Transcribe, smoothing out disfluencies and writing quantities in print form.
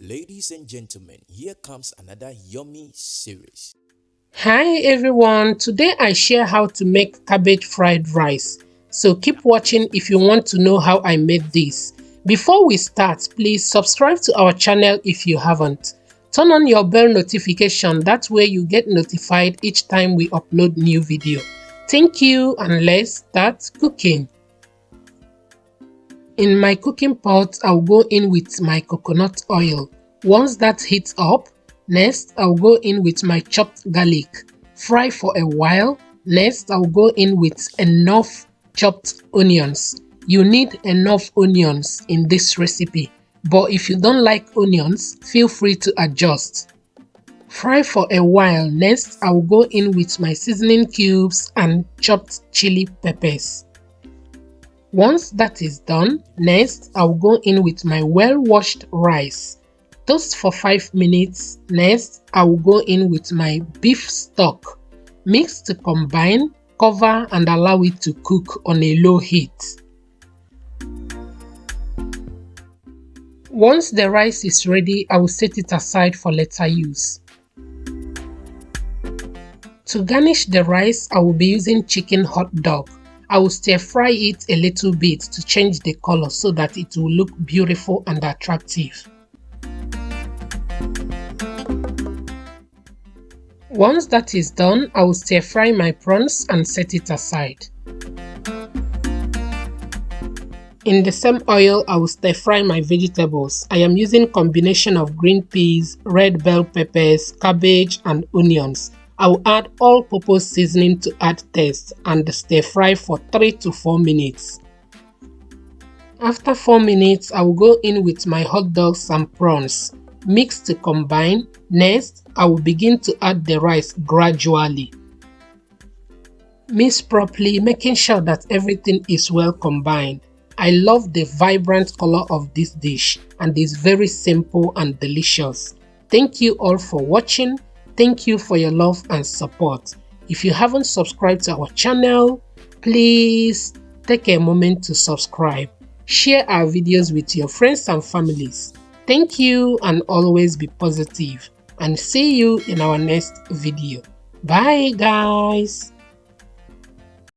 Ladies and gentlemen, here comes another yummy series. Hi everyone, today I share how to make cabbage fried rice. So keep watching if you want to know how I made this. Before we start, please subscribe to our channel if you haven't. Turn on your bell notification, that way you get notified each time we upload new video. Thank you, and let's start cooking. In my cooking pot, I'll go in with my coconut oil. Once that heats up, next I'll go in with my chopped garlic. Fry for a while. Next I'll go in with enough chopped onions. You need enough onions in this recipe, but if you don't like onions, feel free to adjust. Fry for a while. Next I'll go in with my seasoning cubes and chopped chili peppers. Once that is done, next I'll go in with my well-washed rice. Toast for 5 minutes. Next, I will go in with my beef stock. Mix to combine, cover and allow it to cook on a low heat. Once the rice is ready, I will set it aside for later use. To garnish the rice, I will be using chicken hot dog. I will stir fry it a little bit to change the color so that it will look beautiful and attractive. Once that is done, I will stir fry my prawns and set it aside. In the same oil, I will stir fry my vegetables. I am using combination of green peas, red bell peppers, cabbage and onions. I will add all-purpose seasoning to add taste and stir fry for 3 to 4 minutes. After 4 minutes, I will go in with my hot dogs and prawns. Mix to combine. Next, I will begin to add the rice gradually. Mix properly, making sure that everything is well combined. I love the vibrant color of this dish and it's very simple and delicious. Thank you all for watching. Thank you for your love and support. If you haven't subscribed to our channel, please take a moment to subscribe. Share our videos with your friends and families. Thank you and always be positive. And see you in our next video. Bye guys.